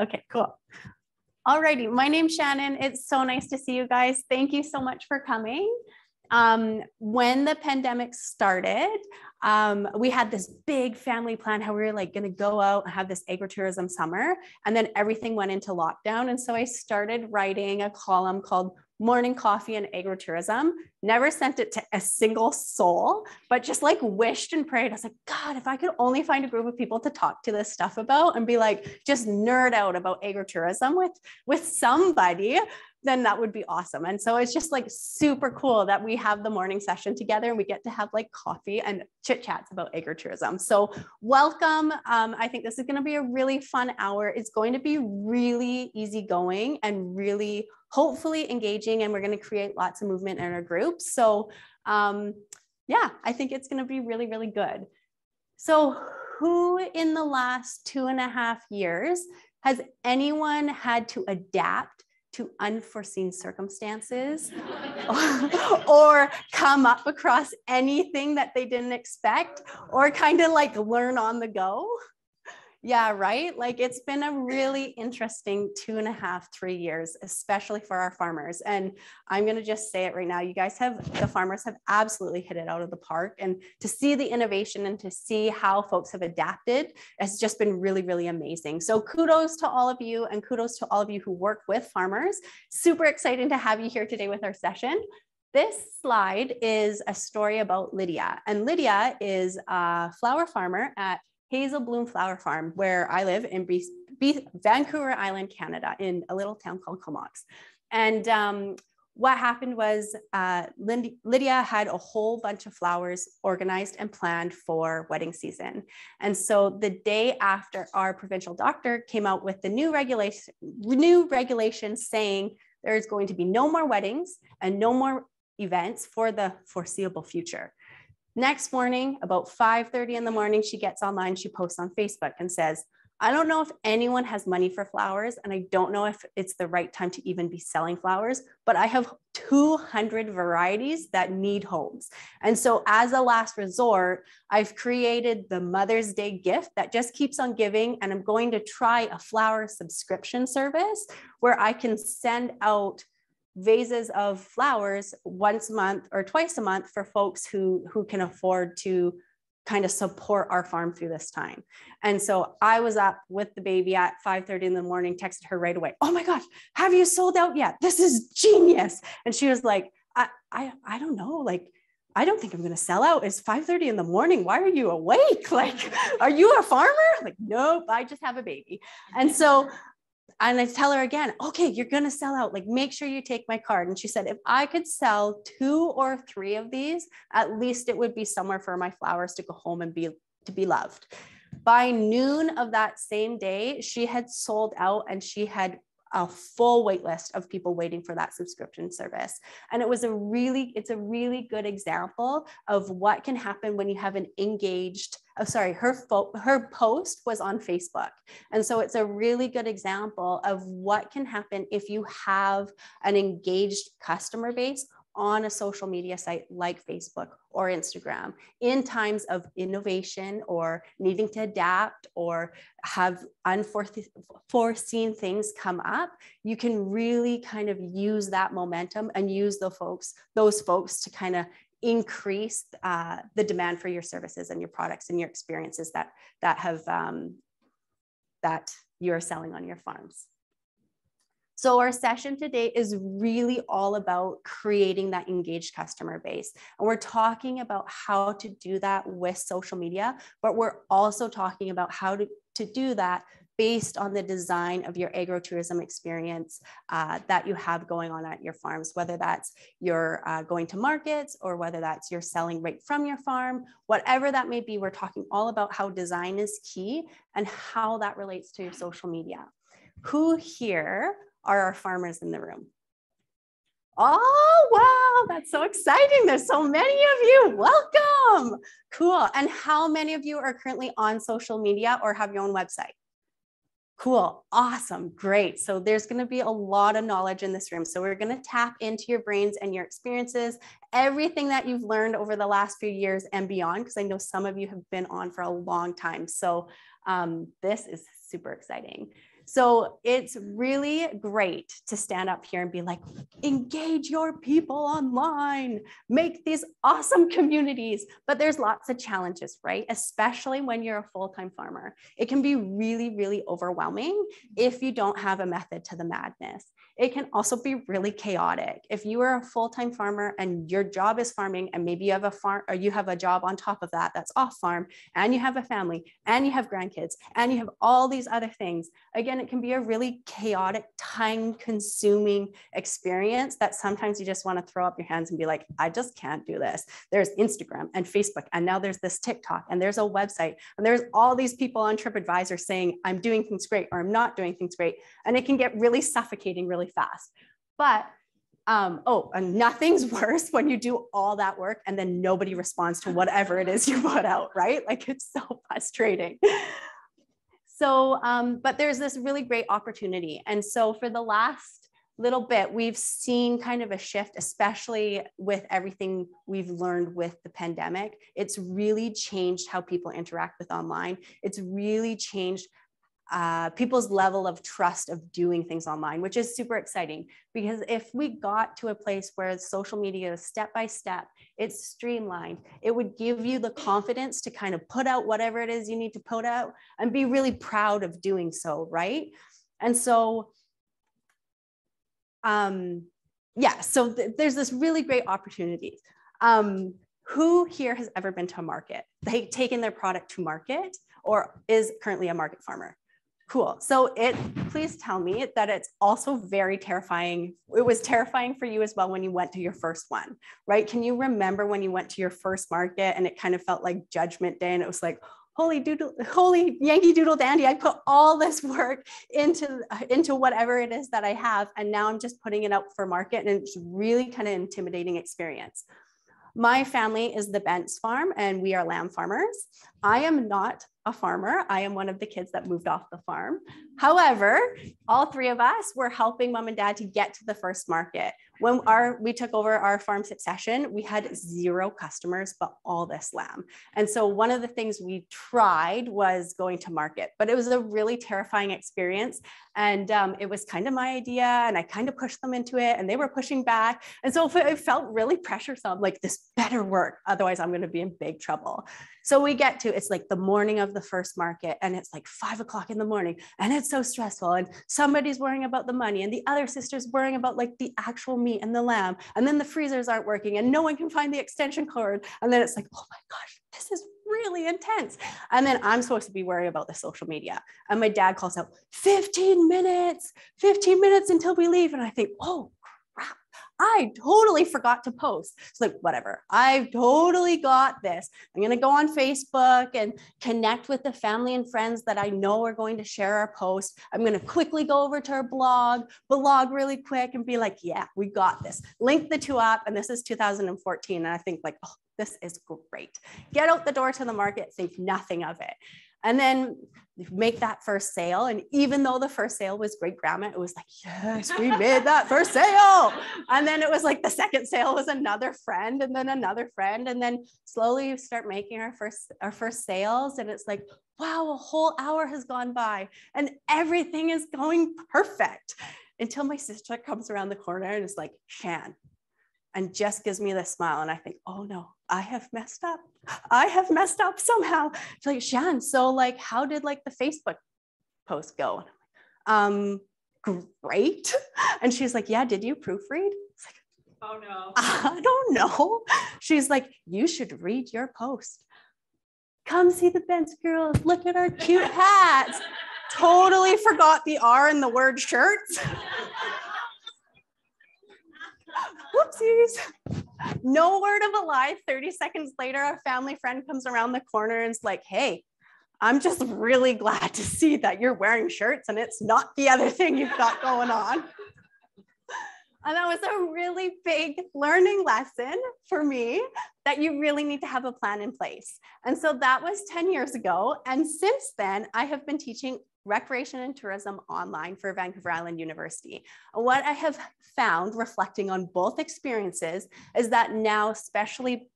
Okay, cool. Alrighty, my name's Shannon. It's so nice to see you guys. Thank you so much for coming. When the pandemic started, we had this big family plan, how we were like going to go out and have this agritourism summer, and then everything went into lockdown. And so I started writing a column called Morning Coffee and Agritourism. Never sent it to a single soul, but just like wished and prayed. I was like, God, if I could only find a group of people to talk to this stuff about and be like, just nerd out about agritourism with somebody, then that would be awesome. And so it's just like super cool that we have the morning session together and we get to have like coffee and chit chats about agritourism. So welcome. I think this is going to be a really fun hour. It's going to be really easygoing and really hopefully engaging, and we're going to create lots of movement in our groups. So yeah, I think it's going to be really, really good. So who in the last 2.5 years has anyone had to adapt to unforeseen circumstances or come up across anything that they didn't expect or kind of like learn on the go? Yeah, right? Like it's been a really interesting 2.5, 3 years, especially for our farmers. And I'm going to just say it right now. You guys the farmers have absolutely hit it out of the park. And to see the innovation and to see how folks have adapted has just been really, really amazing. So kudos to all of you, and kudos to all of you who work with farmers. Super exciting to have you here today with our session. This slide is a story about Lydia. And Lydia is a flower farmer at Hazel Bloom Flower Farm, where I live in Vancouver Island, Canada, in a little town called Comox. And what happened was Lydia had a whole bunch of flowers organized and planned for wedding season. And so the day after, our provincial doctor came out with the new regulations saying there's going to be no more weddings and no more events for the foreseeable future. Next morning, about 5:30 in the morning, she gets online, she posts on Facebook and says, I don't know if anyone has money for flowers, and I don't know if it's the right time to even be selling flowers, but I have 200 varieties that need homes. And so as a last resort, I've created the Mother's Day gift that just keeps on giving, and I'm going to try a flower subscription service where I can send out vases of flowers once a month or twice a month for folks who can afford to kind of support our farm through this time. And so I was up with the baby at 5:30 in the morning, texted her right away. Oh my gosh, have you sold out yet? This is genius. And she was like, I don't know, like, I don't think I'm going to sell out. It's 5:30 in the morning. Why are you awake? Like, are you a farmer? Like, nope, I just have a baby. And I tell her again, okay, you're going to sell out. Like, make sure you take my card. And she said, if I could sell 2 or 3 of these, at least it would be somewhere for my flowers to go home and to be loved. By noon of that same day, she had sold out, and she had a full wait list of people waiting for that subscription service. And it's a really good example of what can happen when you have an engaged, her post was on Facebook. And so it's a really good example of what can happen if you have an engaged customer base on a social media site like Facebook or Instagram in times of innovation or needing to adapt or have unforeseen things come up. You can really kind of use that momentum and use those folks to kind of increase the demand for your services and your products and your experiences that you're selling on your farms. So our session today is really all about creating that engaged customer base. And we're talking about how to do that with social media, but we're also talking about how to do that based on the design of your agritourism experience that you have going on at your farms, whether that's you're going to markets or whether that's you're selling right from your farm, whatever that may be. We're talking all about how design is key and how that relates to your social media. Who here are our farmers in the room? Oh, wow, that's so exciting. There's so many of you. Welcome. Cool. And how many of you are currently on social media or have your own website? Cool. Awesome. Great. So there's going to be a lot of knowledge in this room. So we're going to tap into your brains and your experiences, everything that you've learned over the last few years and beyond, because I know some of you have been on for a long time. So this is super exciting. So it's really great to stand up here and be like, engage your people online, make these awesome communities. But there's lots of challenges, right? Especially when you're a full-time farmer. It can be really, really overwhelming if you don't have a method to the madness. It can also be really chaotic. If you are a full-time farmer and your job is farming, and maybe you have a farm, or you have a job on top of that that's off farm, and you have a family, and you have grandkids, and you have all these other things. Again, it can be a really chaotic, time-consuming experience that sometimes you just want to throw up your hands and be like, I just can't do this. There's Instagram and Facebook, and now there's this TikTok, and there's a website, and there's all these people on TripAdvisor saying, I'm doing things great, or I'm not doing things great. And it can get really suffocating really fast. But and nothing's worse when you do all that work and then nobody responds to whatever it is you put out, right? Like, it's so frustrating. So, but there's this really great opportunity. And so for the last little bit, we've seen kind of a shift, especially with everything we've learned with the pandemic. It's really changed how people interact with online. It's really changed people's level of trust of doing things online, which is super exciting, because if we got to a place where social media is step by step, it's streamlined, it would give you the confidence to kind of put out whatever it is you need to put out and be really proud of doing so, right? And so, yeah, so there's this really great opportunity. Who here has ever been to a market? They've taken their product to market or is currently a market farmer? Cool. So please tell me that it's also very terrifying. It was terrifying for you as well when you went to your first one, right? Can you remember when you went to your first market and it kind of felt like Judgment Day and it was like, holy Yankee Doodle Dandy, I put all this work into whatever it is that I have, and now I'm just putting it out for market, and it's really kind of intimidating experience. My family is the Bent's farm and we are lamb farmers. I am not a farmer. I am one of the kids that moved off the farm. However, all three of us were helping mom and dad to get to the first market. When we took over our farm succession, we had 0 customers, but all this lamb. And so one of the things we tried was going to market, but it was a really terrifying experience. And it was kind of my idea, and I kind of pushed them into it, and they were pushing back. And so it felt really pressuresome, like, this better work, otherwise I'm going to be in big trouble. So we get to, it's like the morning of the first market, and it's like 5 o'clock in the morning, and it's so stressful, and somebody's worrying about the money, and the other sister's worrying about like the actual meat and the lamb, and then the freezers aren't working, and no one can find the extension cord, and then it's like, oh my gosh, this is really intense. And then I'm supposed to be worried about the social media, and my dad calls out 15 minutes until we leave, and I think, oh crap, I totally forgot to post. It's like, whatever, I've totally got this. I'm going to go on Facebook and connect with the family and friends that I know are going to share our post. I'm going to quickly go over to our blog really quick and be like, yeah, we got this. Link the two up. And this is 2014. And I think like, oh, this is great. Get out the door to the market, think nothing of it. And then make that first sale. And even though the first sale was great grandma, it was like, yes, we made that first sale. And then it was like the second sale was another friend, and then another friend. And then slowly you start making our first sales. And it's like, wow, a whole hour has gone by and everything is going perfect, until my sister comes around the corner and is like, Shan, and just gives me this smile. And I think, oh no, I have messed up. I have messed up somehow. She's like, Shan, so like, how did like the Facebook post go? Great. And she's like, yeah, did you proofread? It's like, oh no, I don't know. She's like, you should read your post. Come see the Bent's girls. Look at our cute hats. Totally forgot the R in the word shirts. Whoopsies. No word of a lie. 30 seconds later, a family friend comes around the corner and is like, hey, I'm just really glad to see that you're wearing shirts and it's not the other thing you've got going on. And that was a really big learning lesson for me, that you really need to have a plan in place. And so that was 10 years ago. And since then, I have been teaching recreation and tourism online for Vancouver Island University. What I have found, reflecting on both experiences, is that now, especially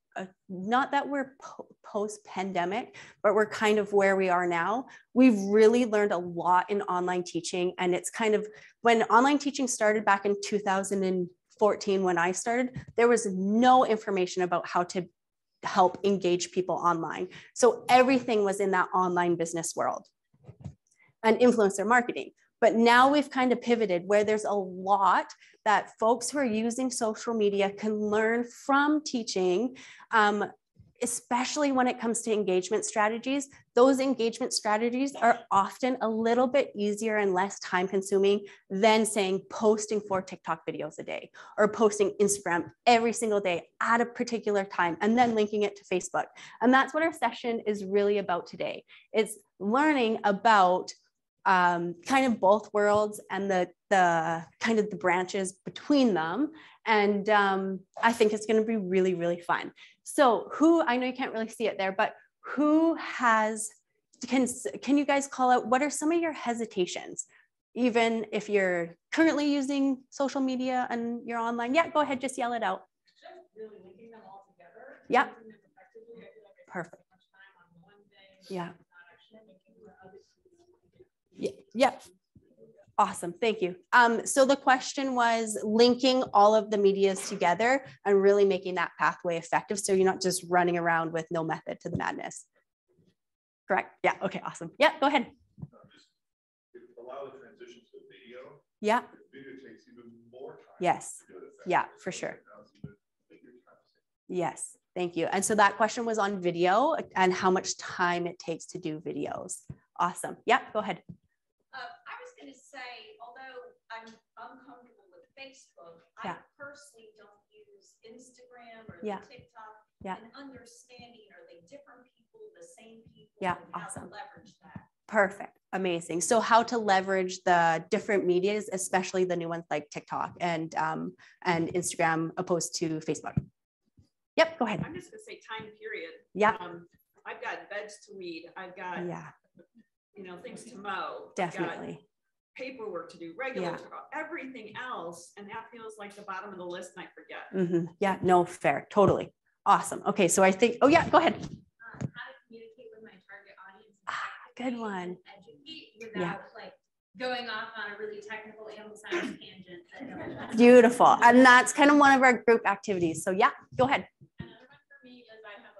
not that we're post-pandemic, but we're kind of where we are now. We've really learned a lot in online teaching. And it's kind of, when online teaching started back in 2014, when I started, there was no information about how to help engage people online. So everything was in that online business world and influencer marketing. But now we've kind of pivoted where there's a lot that folks who are using social media can learn from teaching, especially when it comes to engagement strategies. Those engagement strategies are often a little bit easier and less time consuming than saying posting 4 TikTok videos a day or posting Instagram every single day at a particular time and then linking it to Facebook. And that's what our session is really about today. It's learning about kind of both worlds and the kind of the branches between them. And I think it's going to be really, really fun. So I know you can't really see it there, but who can you guys call out, what are some of your hesitations? Even if you're currently using social media and you're online, yeah, go ahead, just yell it out. Just really linking them all together. Yeah. Perfect. Yeah. Yeah. Awesome. Thank you. So the question was linking all of the medias together and really making that pathway effective. So you're not just running around with no method to the madness. Correct? Yeah. Okay. Awesome. Yeah. Go ahead. Allow the transition to video. Yeah. Video takes even more time. Yes. Yeah, for sure. Yes. Thank you. And so that question was on video and how much time it takes to do videos. Awesome. Yeah. Go ahead. I was going to say, although I'm uncomfortable with Facebook, I personally don't use Instagram or TikTok. And understanding, are they different people, the same people? Yeah, and awesome. How to leverage that. Perfect. Amazing. So how to leverage the different medias, especially the new ones like TikTok and Instagram opposed to Facebook. Yep. Go ahead. I'm just going to say time period. Yeah. I've got beds to weed. I've got things to mow. Definitely. Paperwork to do, regular everything else, and that feels like the bottom of the list, and I forget. Mm-hmm. Yeah, no, fair, totally, awesome. Okay, so I think, oh yeah, go ahead. How to communicate with my target audience. Good one. Educate without like going off on a really technical animal science tangent. Beautiful, and that's kind of one of our group activities. So yeah, go ahead. Another one for me is I have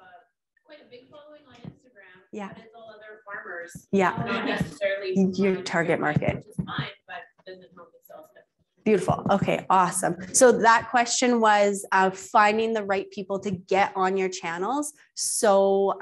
quite a big following on Instagram. Yeah. But it's all other farmers. Yeah. Not necessarily your target market. Which is fine, but doesn't help itself. Beautiful. Okay, awesome. So that question was finding the right people to get on your channels. So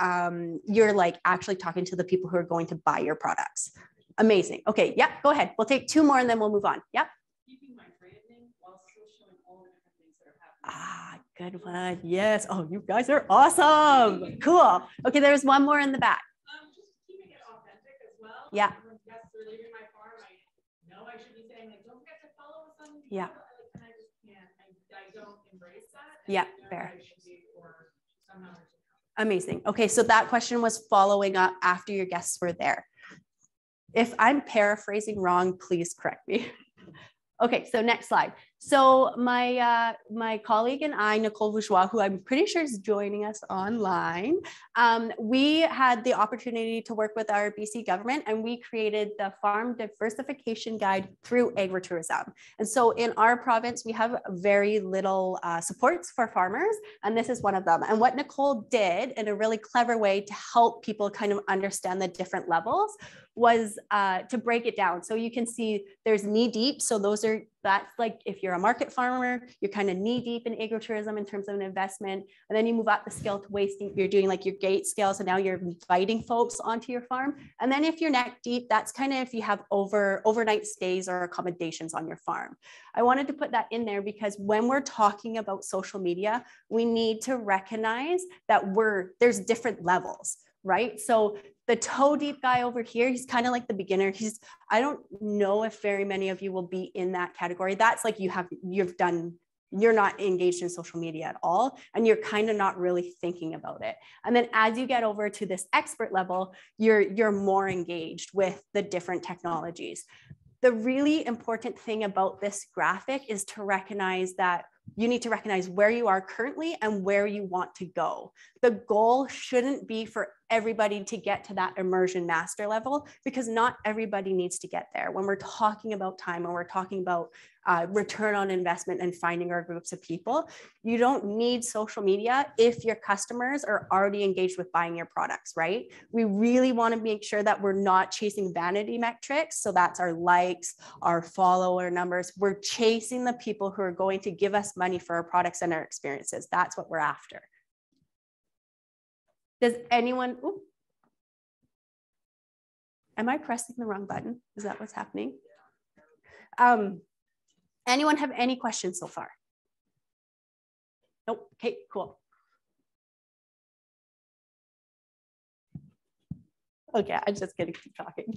you're like actually talking to the people who are going to buy your products. Amazing. Okay, yeah, go ahead. We'll take 2 more and then we'll move on. Yep. Keeping my branding while still showing all the different things that are happening. Good one. Yes. Oh, you guys are awesome. Cool. Okay, there's one more in the back. Just keeping it authentic as well. Yeah. When guests are leaving my farm, I know I should be saying, like, don't forget to follow us on. Yeah. And I just can't. I don't embrace that. Yeah, fair. I should be, or somehow. Amazing. Okay, so that question was following up after your guests were there. If I'm paraphrasing wrong, please correct me. Okay, so next slide. So my colleague and I, Nicole Bourgeois, who I'm pretty sure is joining us online, we had the opportunity to work with our BC government, and we created the Farm Diversification Guide through Agritourism. And so in our province, we have very little supports for farmers, and this is one of them. And what Nicole did in a really clever way to help people kind of understand the different levels was to break it down. So you can see there's knee deep. So that's like if you're a market farmer, you're kind of knee deep in agritourism in terms of an investment. And then you move up the scale to wasting, you're doing like your gate scale. So now you're inviting folks onto your farm. And then if you're neck deep, that's kind of if you have overnight stays or accommodations on your farm. I wanted to put that in there because when we're talking about social media, we need to recognize that there's different levels, right? So the toe deep guy over here, he's kind of like the beginner. I don't know if very many of you will be in that category. That's like you're not engaged in social media at all, and you're kind of not really thinking about it. And then as you get over to this expert level, you're more engaged with the different technologies. The really important thing about this graphic is to recognize that you need to recognize where you are currently and where you want to go. The goal shouldn't be for everybody to get to that immersion master level, because not everybody needs to get there. When we're talking about time, when we're talking about return on investment and finding our groups of people, you don't need social media if your customers are already engaged with buying your products, right? We really want to make sure that we're not chasing vanity metrics. So that's our likes, our follower numbers. We're chasing the people who are going to give us money for our products and our experiences. That's what we're after. Does anyone, ooh, am I pressing the wrong button? Is that what's happening? Anyone have any questions so far? Nope. Okay, cool. Okay, I'm just gonna keep talking.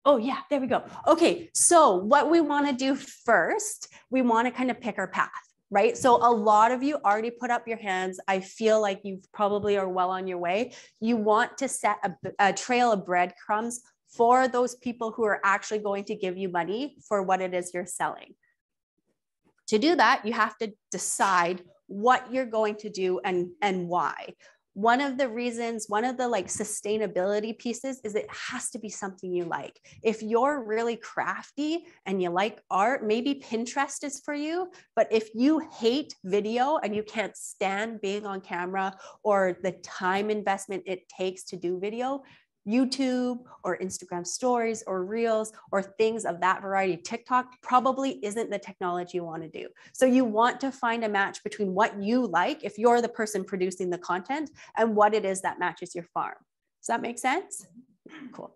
Oh yeah, there we go. Okay, so what we wanna do first, we wanna kind of pick our path, right? So a lot of you already put up your hands. I feel like you probably are well on your way. You want to set a trail of breadcrumbs for those people who are actually going to give you money for what it is you're selling. To do that, you have to decide what you're going to do and why. One of the reasons, one of the like sustainability pieces is it has to be something you like. If you're really crafty and you like art, maybe Pinterest is for you. But if you hate video and you can't stand being on camera or the time investment it takes to do video, YouTube or Instagram stories or reels or things of that variety, TikTok probably isn't the technology you want to do. So you want to find a match between what you like, if you're the person producing the content, and what it is that matches your farm. Does that make sense? Cool.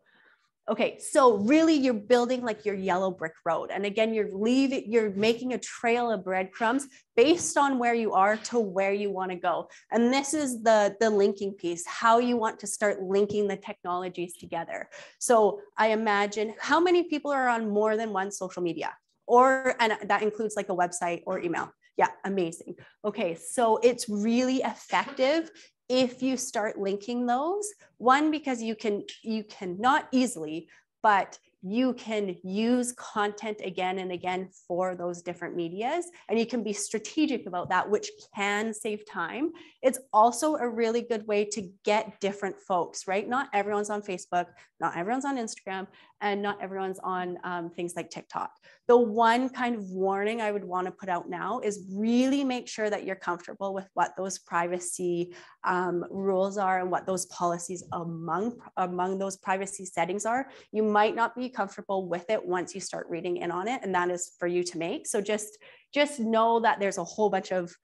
Okay, so really you're building like your yellow brick road. And again, you're making a trail of breadcrumbs based on where you are to where you want to go. And this is the linking piece, how you want to start linking the technologies together. So I imagine, how many people are on more than one social media? And that includes like a website or email. Yeah, amazing. Okay, so it's really effective if you start linking those. One, because you can not easily, but you can use content again and again for those different medias, and you can be strategic about that, which can save time. It's also a really good way to get different folks, right? Not everyone's on Facebook, not everyone's on Instagram, and not everyone's on things like TikTok. The one kind of warning I would want to put out now is really make sure that you're comfortable with what those privacy rules are and what those policies among those privacy settings are. You might not be comfortable with it once you start reading in on it, and that is for you to make. So just know that there's a whole bunch of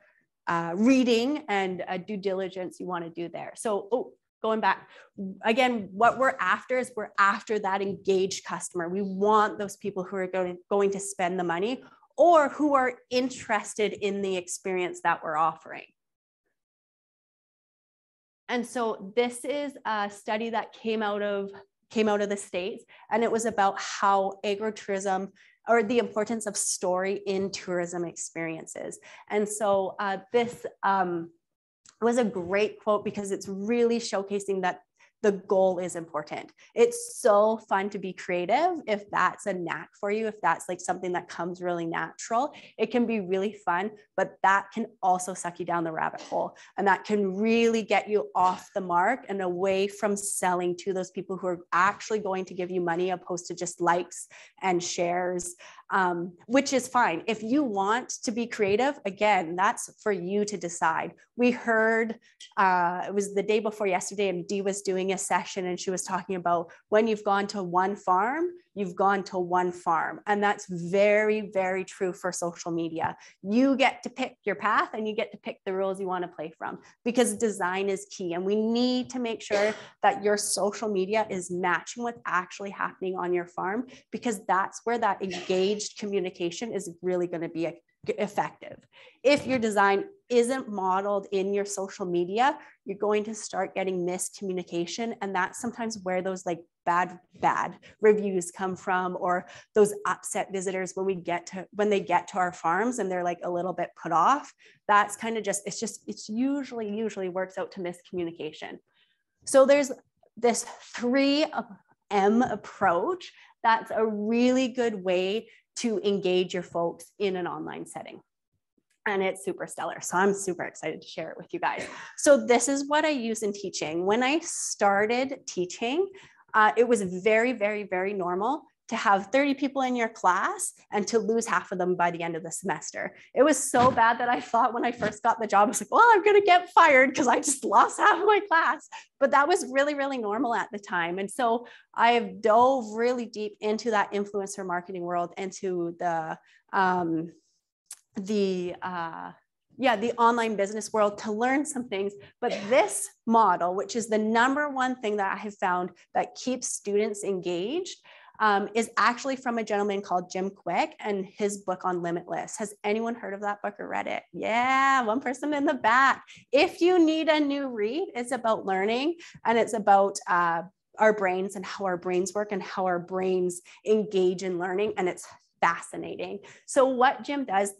reading and due diligence you want to do there. So going back again, what we're after is we're after that engaged customer. We want those people who are going to spend the money or who are interested in the experience that we're offering. And so this is a study that came out of the States, and it was about how agritourism, or the importance of story in tourism experiences. And so this was a great quote because it's really showcasing that the goal is important. It's so fun to be creative. If that's a knack for you, if that's like something that comes really natural, it can be really fun, but that can also suck you down the rabbit hole. And that can really get you off the mark and away from selling to those people who are actually going to give you money opposed to just likes and shares, which is fine. If you want to be creative, again, that's for you to decide. We heard, it was the day before yesterday, and Dee was doing a session and she was talking about when you've gone to one farm, you've gone to one farm. And that's very, very true for social media. You get to pick your path and you get to pick the rules you want to play from, because design is key. And we need to make sure that your social media is matching what's actually happening on your farm, because that's where that engaged communication is really going to be effective. If your design isn't modeled in your social media, you're going to start getting miscommunication. And that's sometimes where those like bad reviews come from, or those upset visitors when they get to our farms and they're like a little bit put off. That's kind of it's usually works out to miscommunication. So there's this 3M approach. That's a really good way to engage your folks in an online setting. And it's super stellar. So I'm super excited to share it with you guys. So this is what I use in teaching. When I started teaching, it was very, very, very normal to have 30 people in your class and to lose half of them by the end of the semester. It was so bad that I thought when I first got the job, I was like, well, I'm gonna get fired because I just lost half of my class. But that was really, really normal at the time. And so I have dove really deep into that influencer marketing world, into the online business world to learn some things. But this model, which is the number one thing that I have found that keeps students engaged, is actually from a gentleman called Jim Quick and his book on Limitless. Has anyone heard of that book or read it? Yeah, one person in the back. If you need a new read, it's about learning, and it's about our brains and how our brains work and how our brains engage in learning. And it's fascinating. So what Jim does,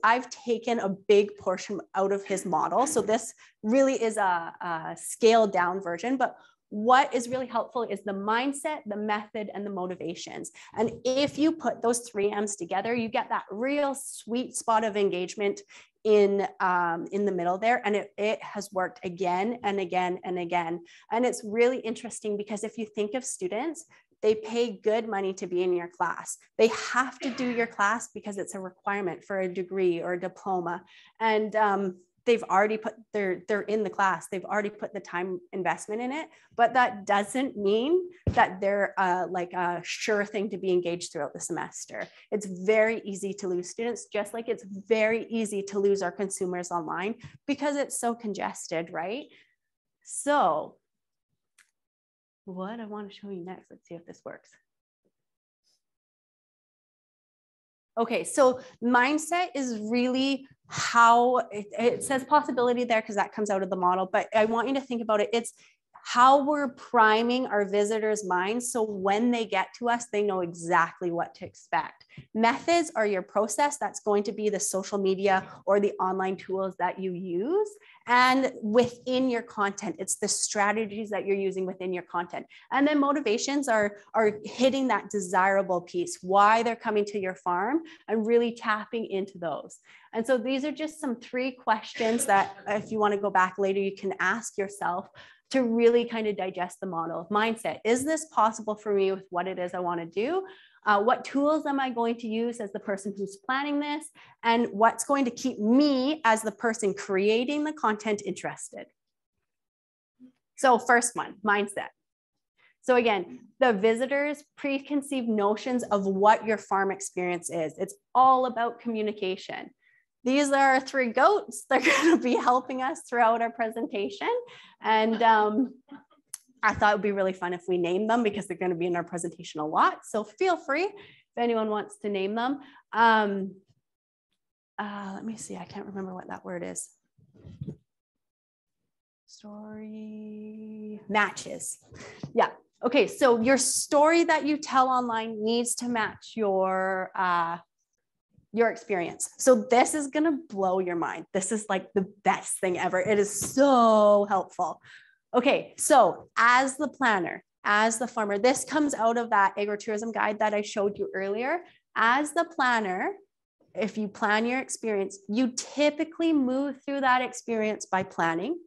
I've taken a big portion out of his model. So this really is a scaled down version, but what is really helpful is the mindset, the method, and the motivations. And if you put those 3 M's together, you get that real sweet spot of engagement in the middle there. And it has worked again and again and again. And it's really interesting because if you think of students, they pay good money to be in your class. They have to do your class because it's a requirement for a degree or a diploma. And they've already they're in the class. They've already put the time investment in it, but that doesn't mean that they're like a sure thing to be engaged throughout the semester. It's very easy to lose students, just like it's very easy to lose our consumers online because it's so congested, right? So what I want to show you next, let's see if this works. Okay, so mindset is really how it says possibility there because that comes out of the model, but I want you to think about it. It's how we're priming our visitors' minds so when they get to us, they know exactly what to expect. Methods are your process. That's going to be the social media or the online tools that you use. And within your content, it's the strategies that you're using within your content. And then motivations are hitting that desirable piece, why they're coming to your farm, and really tapping into those. And so these are just some 3 questions that if you want to go back later, you can ask yourself to really kind of digest the model. Mindset, is this possible for me with what it is I want to do? What tools am I going to use as the person who's planning this? And what's going to keep me as the person creating the content interested? So first one, mindset. So again, the visitors' preconceived notions of what your farm experience is. It's all about communication. These are our 3 goats. They're going to be helping us throughout our presentation. And I thought it would be really fun if we named them because they're going to be in our presentation a lot. So feel free if anyone wants to name them. Let me see. I can't remember what that word is. Story matches. Yeah. Okay. So your story that you tell online needs to match your experience. So this is going to blow your mind. This is like the best thing ever. It is so helpful. Okay. So as the planner, as the farmer, this comes out of that agritourism guide that I showed you earlier. As the planner, if you plan your experience, you typically move through that experience by planning,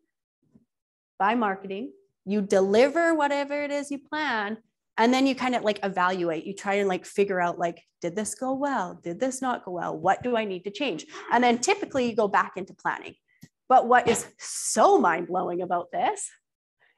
by marketing, you deliver whatever it is you plan, and then you kind of like evaluate. You try and like figure out like, did this go well? Did this not go well? What do I need to change? And then typically you go back into planning. But what is so mind-blowing about this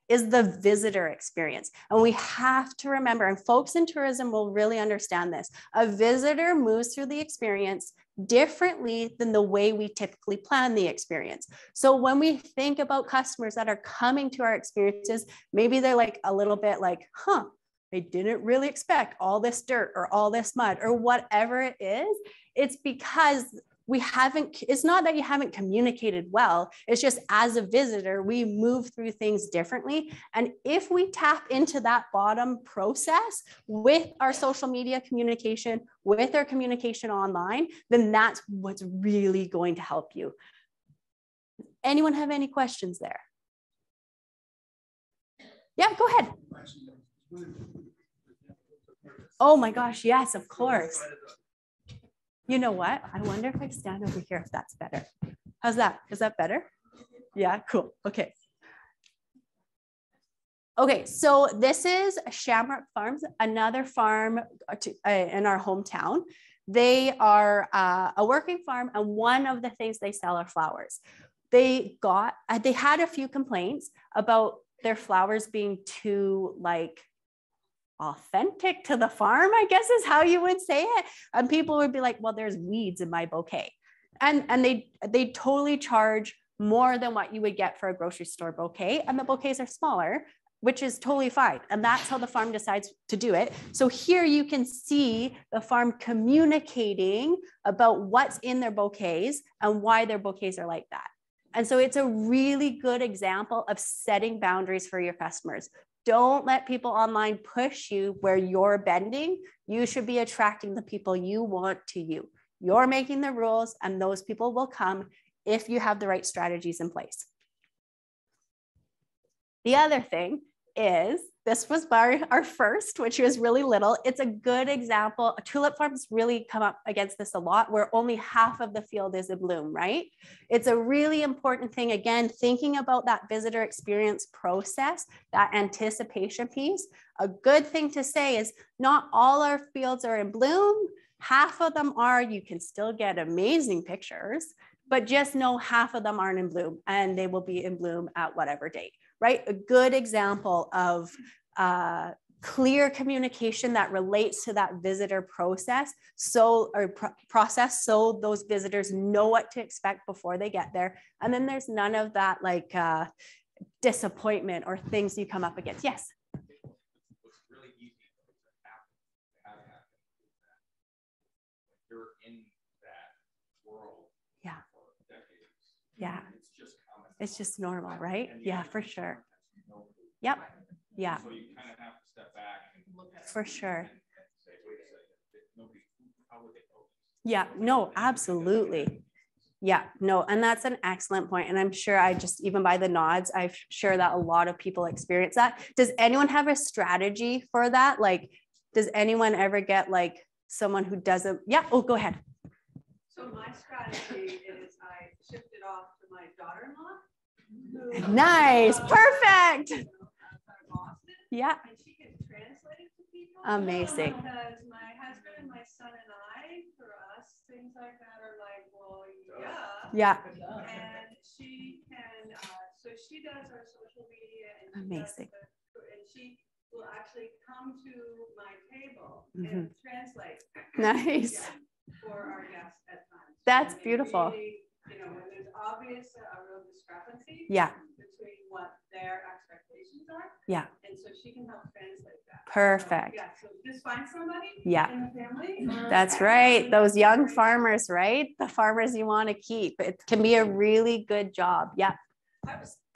is the visitor experience. And we have to remember, and folks in tourism will really understand this, a visitor moves through the experience differently than the way we typically plan the experience. So when we think about customers that are coming to our experiences, maybe they're like a little bit like, I didn't really expect all this dirt or all this mud or whatever it is. It's because it's not that you haven't communicated well. It's just as a visitor, we move through things differently. And if we tap into that bottom process with our social media communication, with our communication online, then that's what's really going to help you. Anyone have any questions there? Yeah, go ahead. Oh my gosh, yes, of course. You know what? I wonder if I stand over here, if that's better. How's that? Is that better? Yeah, cool. Okay. Okay, so this is Shamrock Farms, another farm in our hometown. They are a working farm, and one of the things they sell are flowers. They had a few complaints about their flowers being too like authentic to the farm, I guess is how you would say it. And people would be like, well, there's weeds in my bouquet. And they totally charge more than what you would get for a grocery store bouquet. And the bouquets are smaller, which is totally fine. And that's how the farm decides to do it. So here you can see the farm communicating about what's in their bouquets and why their bouquets are like that. And so it's a really good example of setting boundaries for your customers. Don't let people online push you where you're bending. You should be attracting the people you want to you. You're making the rules, and those people will come if you have the right strategies in place. The other thing is, this was our first, which was really little. It's a good example. Tulip farms really come up against this a lot, where only half of the field is in bloom, right? It's a really important thing. Again, thinking about that visitor experience process, that anticipation piece. A good thing to say is not all our fields are in bloom. Half of them are. You can still get amazing pictures, but just know half of them aren't in bloom, and they will be in bloom at whatever date. Right? A good example of clear communication that relates to that visitor process, so those visitors know what to expect before they get there. And then there's none of that like disappointment or things you come up against. Yes. What's really easy to have you're in that world for decades. Yeah. It's just normal, right? right? Yeah, for sure. Yep. Yeah. So you kind of have to step back and look at it. For sure. And say, wait a second, how would they focus? Yeah, no, absolutely. Yeah, no, and that's an excellent point. And I'm sure even by the nods, I'm sure that a lot of people experience that. Does anyone have a strategy for that? Like, does anyone ever get like someone who doesn't? Yeah, oh, go ahead. So my strategy is I shift it off to my daughter-in-law. Nice, perfect. Yeah. And she can translate it to people. Amazing. Because my husband and my son and I, for us, things like that are like, well, yeah. Yeah. And she can, so she does our social media. And amazing. And she will actually come to my table and translate. Nice. For our guests at times. That's beautiful. Really, when there's obvious a real discrepancy between what their expectations are. Yeah. And so she can help translate that. Perfect. So, so just find somebody in the family. That's right. Those young farmers, right? The farmers you want to keep. It can be a really good job. Yeah.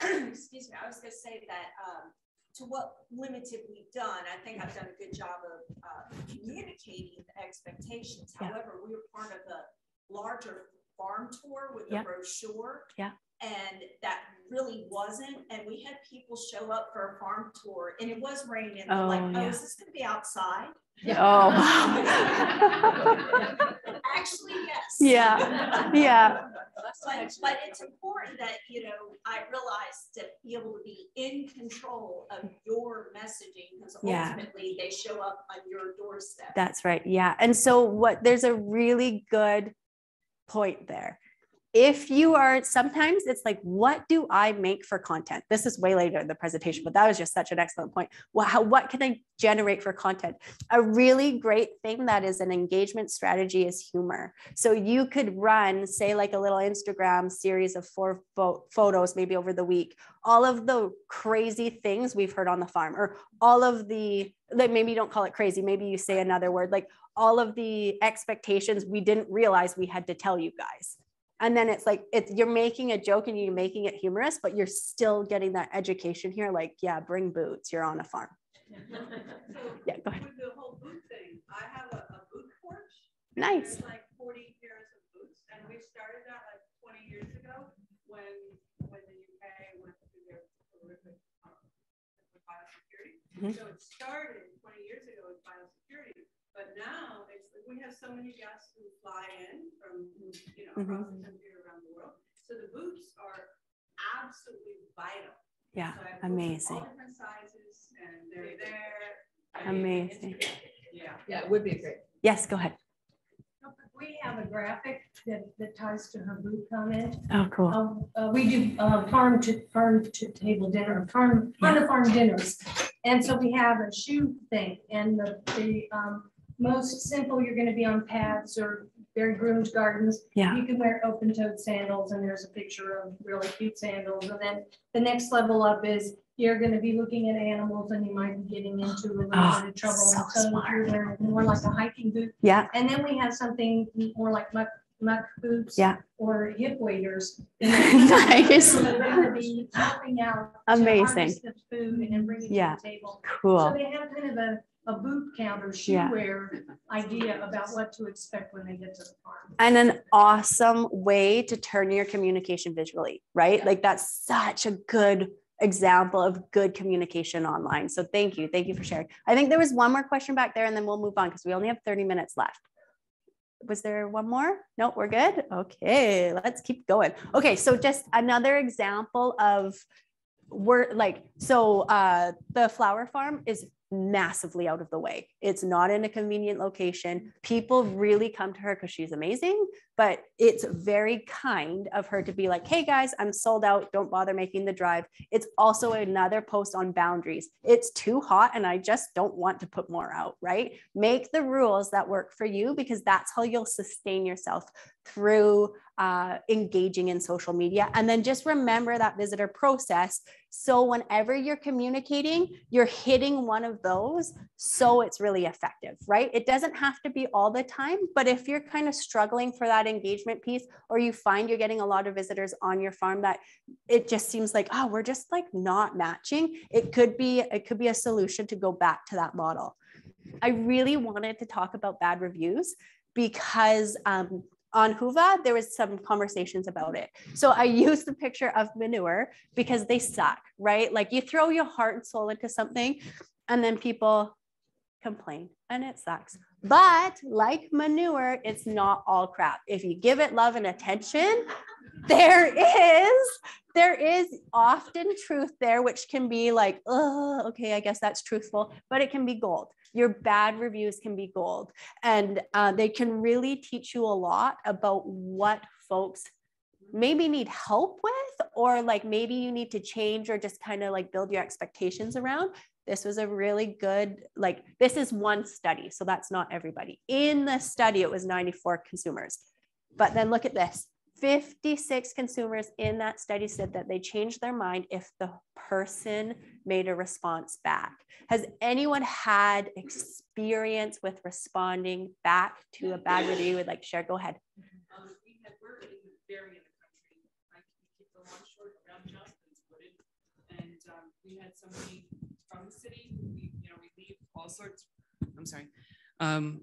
Excuse me, I was going to say that to what limited we've done, I think I've done a good job of communicating the expectations. However, we were part of a larger farm tour with a brochure. Yeah. And that really wasn't. And we had people show up for a farm tour, and it was raining. And they're is this going to be outside? Oh. Actually, yes. Yeah. Yeah. But it's important that, I realized to be able to be in control of your messaging, because ultimately they show up on your doorstep. That's right. Yeah. And so there's a really good point there. If you are, sometimes it's like, what do I make for content? This is way later in the presentation, but that was just such an excellent point. What can I generate for content? A really great thing that is an engagement strategy is humor. So you could run, say, like a little Instagram series of 4 photos, maybe over the week, all of the crazy things we've heard on the farm, or all of the, like, maybe you don't call it crazy, maybe you say another word, like all of the expectations we didn't realize we had to tell you guys. And then it's like, you're making a joke and you're making it humorous, but you're still getting that education here. Like, yeah, bring boots, you're on a farm. So yeah, go ahead. With the whole boot thing, I have a boot porch. Nice. There's like 40 pairs of boots. And we started that like 20 years ago when the UK went through their horrific biosecurity. So it started 20 years ago with biosecurity. But now it's we have so many guests who fly in from, across the country around the world. So the booths are absolutely vital. Yeah, so amazing. All different sizes, and they're there. Amazing. Yeah, it would be great. Yes, go ahead. We have a graphic that ties to her booth comment. Oh, cool. We do farm to table dinner, farm to farm dinners. And so we have a shoe thing, and the most simple, you're going to be on paths or very groomed gardens. Yeah. You can wear open-toed sandals, and there's a picture of really cute sandals. And then the next level up is you're going to be looking at animals, and you might be getting into a little bit of trouble. So if you're wearing more like a hiking boot. Yeah. And then we have something more like muck boots. Yeah. Or hip waders. Nice. So they're going to be helping out. Amazing. To harvest the food and then bring it to the table. Cool. So they have kind of a boot counter shoe wear idea about what to expect when they get to the farm. And an awesome way to turn your communication visually, right? Yeah. Like that's such a good example of good communication online. So thank you. Thank you for sharing. I think there was one more question back there and then we'll move on because we only have 30 minutes left. Was there one more? No, we're good. Okay, let's keep going. Okay, so just another example of the flower farm is massively out of the way. It's not in a convenient location. People really come to her because she's amazing, but it's very kind of her to be like, hey guys, I'm sold out. Don't bother making the drive. It's also another post on boundaries. It's too hot and I just don't want to put more out, right? Make the rules that work for you because that's how you'll sustain yourself through engaging in social media. And then just remember that visitor process. So whenever you're communicating, you're hitting one of those. So it's really effective, right? It doesn't have to be all the time, but if you're kind of struggling for that engagement piece, or you find you're getting a lot of visitors on your farm that it just seems like, oh, we're just like not matching. It could be a solution to go back to that model. I really wanted to talk about bad reviews because, on Huva, there was some conversations about it. So I used the picture of manure because they suck, right? Like you throw your heart and soul into something and then people complain and it sucks. But like manure, it's not all crap. If you give it love and attention, there is often truth there, which can be like, oh, okay, I guess that's truthful, but it can be gold. Your bad reviews can be gold. And they can really teach you a lot about what folks maybe need help with, or like maybe you need to change or just kind of like build your expectations around. This was a really good, like, this is one study. So that's not everybody. In the study, it was 94 consumers. But then look at this. 56 consumers in that study said that they changed their mind if the person made a response back. Has anyone had experience with responding back to a bad review? Would like to share? Go ahead. We're in the area in the country. I keep the lawn short around Johnson's Wooded, and we had somebody from the city. We leave all sorts. I'm sorry.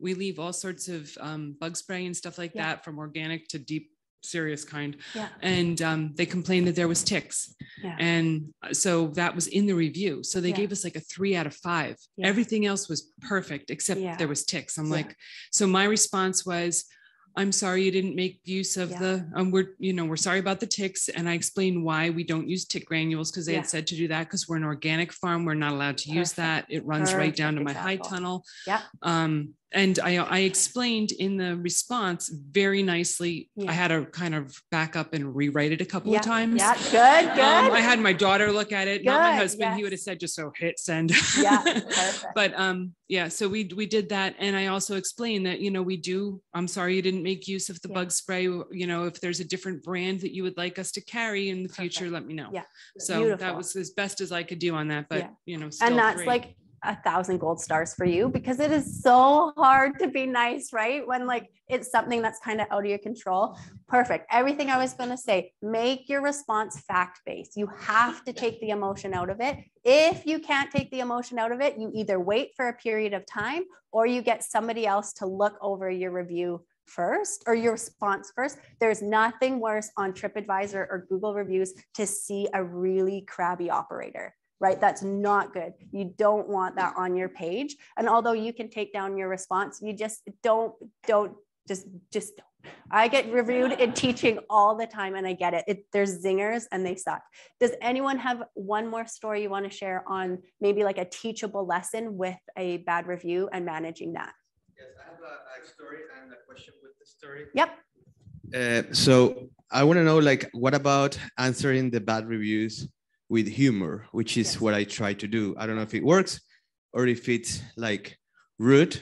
We leave all sorts of bug spray and stuff like that, from organic to deep serious kind. Yeah. And they complained that there was ticks. Yeah. And so that was in the review. So they gave us like a 3 out of 5. Yeah. Everything else was perfect except there was ticks. I'm like, so my response was, I'm sorry you didn't make use of the, we're sorry about the ticks. And I explained why we don't use tick granules because they had said to do that because we're an organic farm. We're not allowed to use that. It runs right down to my high tunnel. Yeah. And I explained in the response very nicely. I had to kind of back up and rewrite it a couple of times. Yeah, good. I had my daughter look at it, not my husband. He would have said, just so hit send. Yeah, perfect. But so we did that. And I also explained that, I'm sorry you didn't make use of the bug spray. If there's a different brand that you would like us to carry in the future, let me know. Yeah. So beautiful. That was as best as I could do on that, but still and that's great. Like 1,000 gold stars for you because it is so hard to be nice, right? When like it's something that's kind of out of your control. Perfect. Everything I was going to say, make your response fact-based. You have to take the emotion out of it. If you can't take the emotion out of it, you either wait for a period of time or you get somebody else to look over your review first or your response first. There's nothing worse on TripAdvisor or Google reviews to see a really crabby operator. right? That's not good. You don't want that on your page. And although you can take down your response, you just don't. I get reviewed in teaching all the time, and I get it. There's zingers and they suck. Does anyone have one more story you want to share on maybe like a teachable lesson with a bad review and managing that? Yes, I have a story and a question with the story. Yep. So I want to know, like, what about answering the bad reviews with humor, which is what I try to do. I don't know if it works or if it's like rude,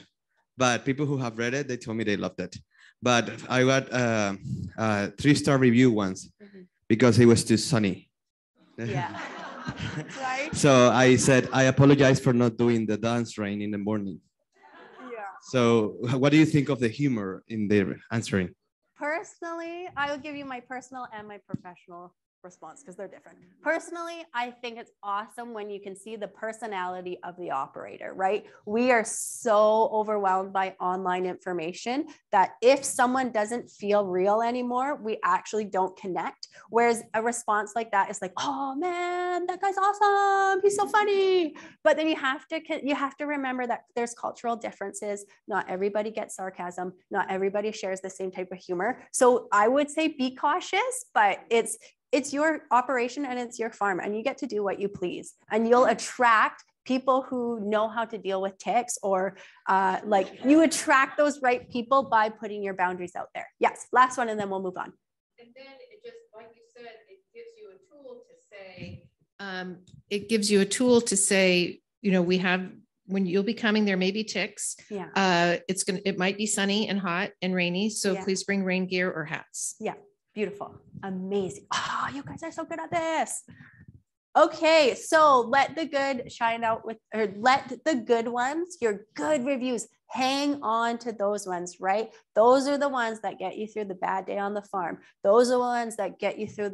but people who have read it, they told me they loved it. But I got a 3-star review once because it was too sunny. Yeah. Right. So I said, I apologize for not doing the dance rain in the morning. Yeah. So what do you think of the humor in the answering? Personally, I will give you my personal and my professional response because they're different. Personally, I think it's awesome when you can see the personality of the operator, right? We are so overwhelmed by online information that if someone doesn't feel real anymore, we actually don't connect. Whereas a response like that is like, oh man, that guy's awesome. He's so funny. But then you have to remember that there's cultural differences. Not everybody gets sarcasm. Not everybody shares the same type of humor. So I would say be cautious, but it's your operation and it's your farm and you get to do what you please, and you'll attract people who know how to deal with ticks, or like you attract those right people by putting your boundaries out there. Yes, last one and then we'll move on. And then it just, like you said, it gives you a tool to say, you know, we have, when you'll be coming, there may be ticks. Yeah. It might be sunny and hot and rainy. So please bring rain gear or hats. Yeah. Beautiful. Amazing. Oh, you guys are so good at this. Okay, so let the good shine out with, or let the good ones, your good reviews, hang on to those ones, right? Those are the ones that get you through the bad day on the farm. Those are the ones that get you through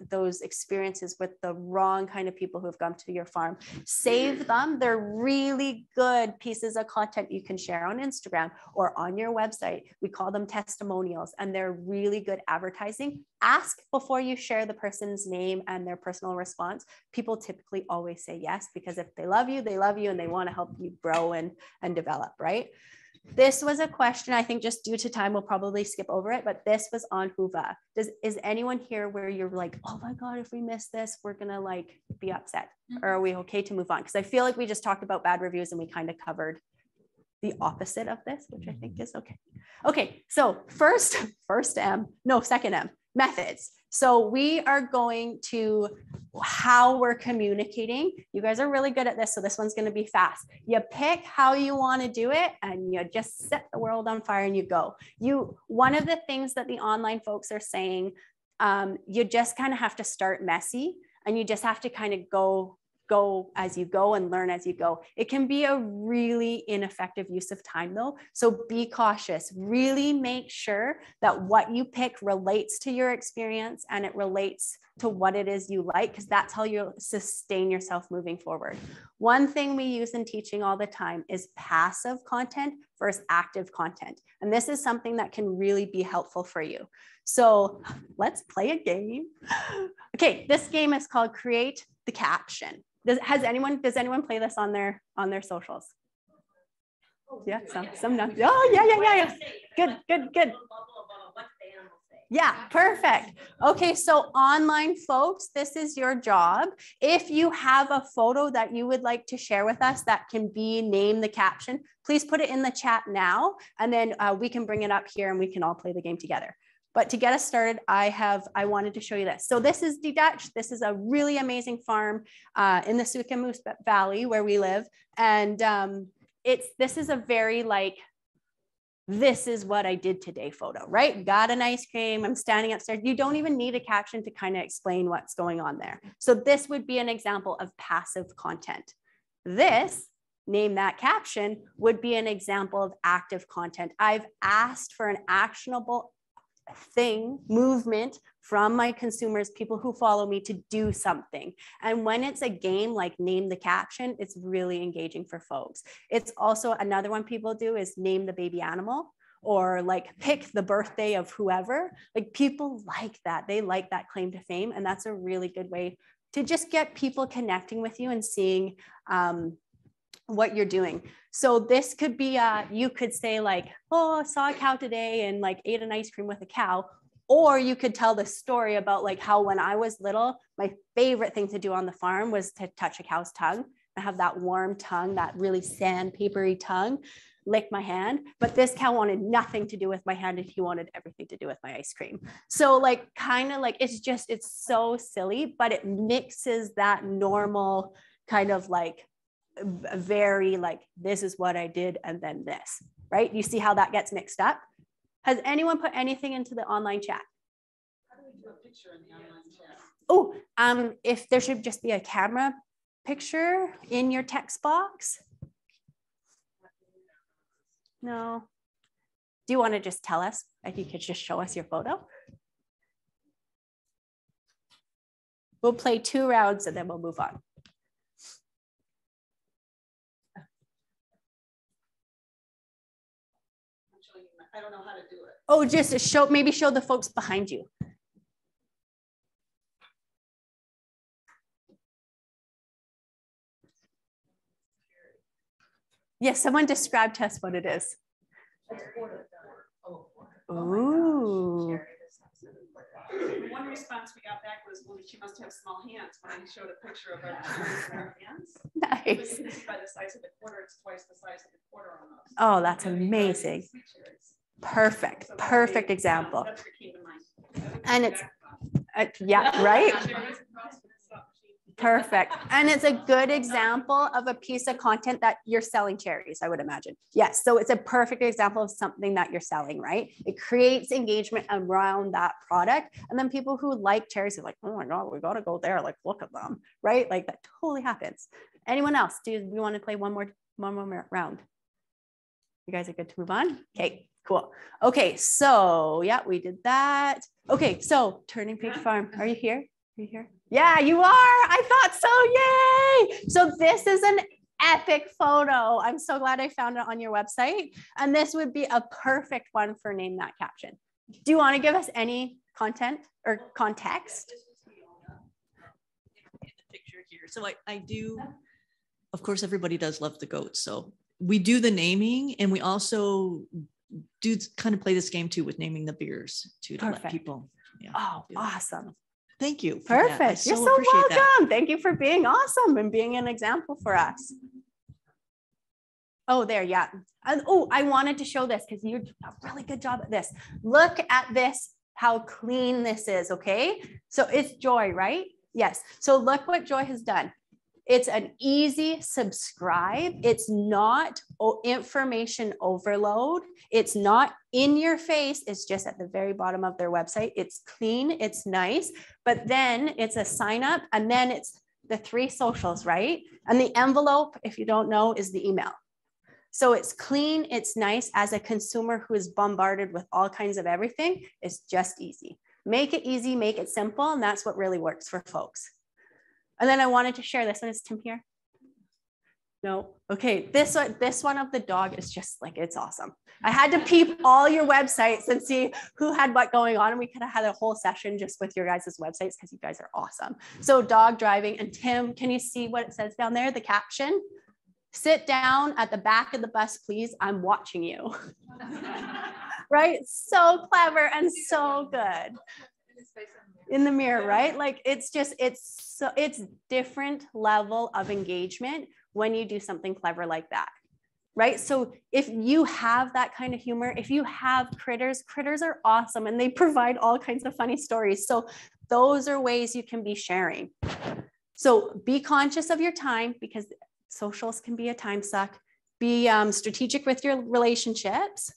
those experiences with the wrong kind of people who have come to your farm. Save them. They're really good pieces of content you can share on Instagram or on your website. We call them testimonials, and they're really good advertising. Ask before you share the person's name and their personal response. People typically always say yes, because if they love you and they want to help you grow and develop, right? This was a question, I think just due to time, we'll probably skip over it, but this was on Huva. Is anyone here where you're like, oh my God, if we miss this, we're gonna like be upset? Or are we okay to move on? Because I feel like we just talked about bad reviews and we kind of covered the opposite of this, which I think is okay. Okay, so second M, methods. So we are going to how we're communicating. You guys are really good at this, so this one's going to be fast. You pick how you want to do it and you just set the world on fire and you go. One of the things that the online folks are saying, you just kind of have to start messy and you just have to kind of go as you go and learn as you go. It can be a really ineffective use of time though. So be cautious, really make sure that what you pick relates to your experience and it relates to what it is you like, because that's how you'll sustain yourself moving forward. One thing we use in teaching all the time is passive content versus active content. And this is something that can really be helpful for you. So let's play a game. Okay, this game is called Create the Caption. Does anyone play this on their socials? Yeah, some not. Oh, yeah. Good. Yeah, perfect. Okay, so online folks, this is your job. If you have a photo that you would like to share with us that can be named the caption, please put it in the chat now, and then we can bring it up here and we can all play the game together. But to get us started, I wanted to show you this. So this is Dutch. This is a really amazing farm in the Sukamoose Valley where we live. And this is a very like, this is what I did today photo, right? Got an ice cream, I'm standing upstairs. You don't even need a caption to kind of explain what's going on there. So this would be an example of passive content. This, name that caption, would be an example of active content. I've asked for an actionable movement from my consumers, people who follow me, to do something. And when it's a game like name the caption, it's really engaging for folks. It's also another one people do is name the baby animal, or like pick the birthday of whoever. Like people like that. They like that claim to fame. And that's a really good way to just get people connecting with you and seeing what you're doing. So this could be, you could say like, oh, I saw a cow today and like ate an ice cream with a cow. Or you could tell the story about like how when I was little, my favorite thing to do on the farm was to touch a cow's tongue. I have that warm tongue, that really sandpapery tongue, lick my hand. But this cow wanted nothing to do with my hand and he wanted everything to do with my ice cream. So like kind of like, it's so silly, but it mixes that normal kind of like very like, this is what I did and then this, right? You see how that gets mixed up? Has anyone put anything into the online chat? How do we do a picture in the online chat? Oh, if there should just be a camera picture in your text box. No. Do you want to just tell us? If you could just show us your photo. We'll play 2 rounds and then we'll move on. I don't know how to do it. Oh, just show, maybe show the folks behind you. Yes, someone describe to us what it is. Ooh. One response we got back was, well, she must have small hands when I showed a picture of our cherries in her hands. Nice. You can see by the size of the quarter, it's twice the size of the quarter almost. Oh, that's amazing. Perfect, perfect example. That's what came to mind. And it's, yeah, right? Perfect. And it's a good example of a piece of content that you're selling cherries, I would imagine. Yes. So it's a perfect example of something that you're selling, right? It creates engagement around that product. And then people who like cherries are like, oh my God, we got to go there. Like, look at them, right? Like that totally happens. Anyone else? Do we want to play one more round? You guys are good to move on? Okay, cool. Okay. So yeah, we did that. Okay. So Turning Page Farm, are you here? Are you here? Yeah, you are. I thought so. Yay. So this is an epic photo. I'm so glad I found it on your website. And this would be a perfect one for Name That Caption. Do you want to give us any content or context? In the picture here. So I do, of course, everybody does love the goats. So we do the naming and we also do kind of play this game too with naming the beers too, to Perfect. let people. Yeah, oh, awesome. Thank you. Perfect. You're so welcome. That. Thank you for being awesome and being an example for us. Oh, there, yeah. And, oh, I wanted to show this because you did a really good job at this. Look at this, how clean this is, okay? So it's Joy, right? Yes. So look what Joy has done. It's an easy subscribe. It's not information overload. It's not in your face. It's just at the very bottom of their website. It's clean, it's nice, but then it's a sign up and then it's the 3 socials, right? And the envelope, if you don't know, is the email. So it's clean, it's nice. As a consumer who is bombarded with all kinds of everything, it's just easy. Make it easy, make it simple, and that's what really works for folks. And then I wanted to share this one. Is Tim here? No. Okay. This one of the dog is just like, it's awesome. I had to peep all your websites and see who had what going on. And we could have had a whole session just with your guys' websites because you guys are awesome. So dog driving. And Tim, can you see what it says down there? The caption? Sit down at the back of the bus, please. I'm watching you. Right? So clever and so good. In the mirror, right? Like it's different level of engagement when you do something clever like that, right? So if you have that kind of humor, if you have critters are awesome and they provide all kinds of funny stories. So those are ways you can be sharing. So be conscious of your time because socials can be a time suck. Be strategic with your relationships.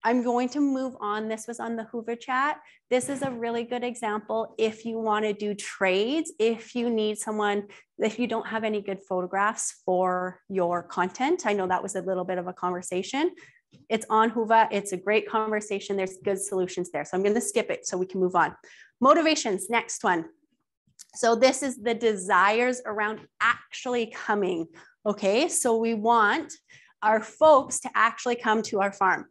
I'm going to move on. This was on the Hoover chat. This is a really good example if you want to do trades, if you need someone, if you don't have any good photographs for your content. I know that was a little bit of a conversation. It's on Hoover. It's a great conversation. There's good solutions there. So I'm going to skip it so we can move on. Motivations, next one. So this is the desires around actually coming. Okay, so we want our folks to actually come to our farm.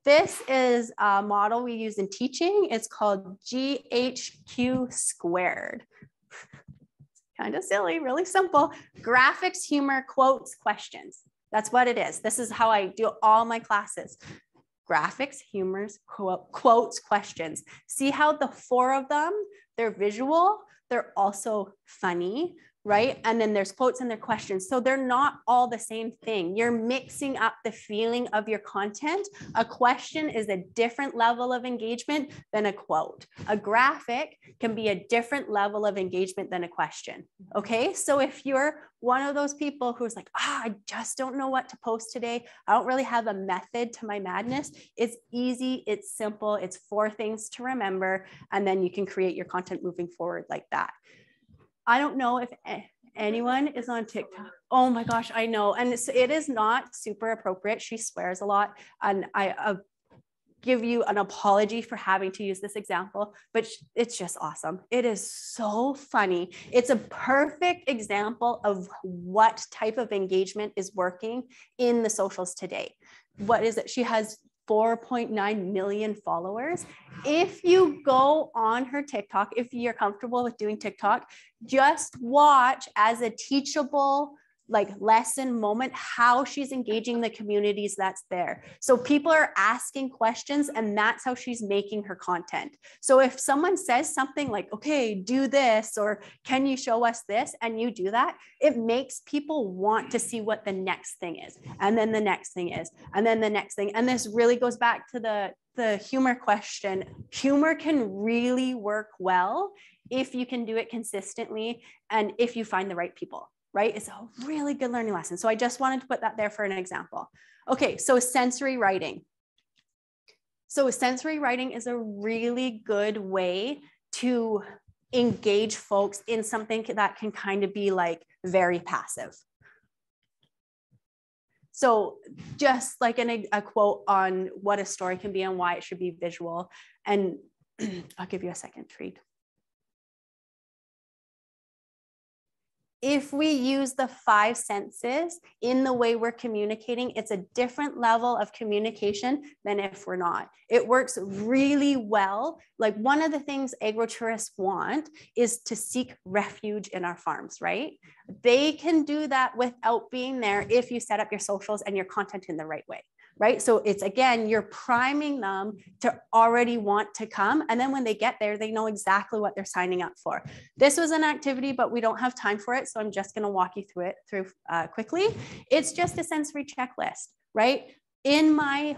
This is a model we use in teaching. It's called GHQ squared. kind of silly, really simple. Graphics, humor, quotes, questions. That's what it is. This is how I do all my classes. Graphics, humors, quotes, questions. See how the 4 of them, they're visual, they're also funny, right? And then there's quotes and their questions. So they're not all the same thing. You're mixing up the feeling of your content. A question is a different level of engagement than a quote. A graphic can be a different level of engagement than a question. Okay, so if you're one of those people who's like, I just don't know what to post today, I don't really have a method to my madness, it's easy, it's simple, it's 4 things to remember, and then you can create your content moving forward like that. I don't know if anyone is on TikTok. Oh my gosh, I know. And it is not super appropriate. She swears a lot. And I give you an apology for having to use this example, but it's just awesome. It is so funny. It's a perfect example of what type of engagement is working in the socials today. What is it? She has 4.9 million followers. If you go on her TikTok, if you're comfortable with doing TikTok, just watch as a teachable like lesson moment how she's engaging the communities that's there. So people are asking questions and that's how she's making her content. So if someone says something like, okay, do this, or can you show us this, and you do that, it makes people want to see what the next thing is, and then the next thing is, and then the next thing. And this really goes back to the humor question. Humor can really work well if you can do it consistently and if you find the right people. Right? It's a really good learning lesson. So I just wanted to put that there for an example. Okay, so sensory writing. So sensory writing is a really good way to engage folks in something that can kind of be like very passive. So just like a quote on what a story can be and why it should be visual. And I'll give you a second to read. If we use the 5 senses in the way we're communicating, it's a different level of communication than if we're not. It works really well. Like one of the things agrotourists want is to seek refuge in our farms, right? They can do that without being there if you set up your socials and your content in the right way. Right? So it's, again, you're priming them to already want to come. And then when they get there, they know exactly what they're signing up for. This was an activity, but we don't have time for it. So I'm just going to walk you through it quickly. It's just a sensory checklist, right? In my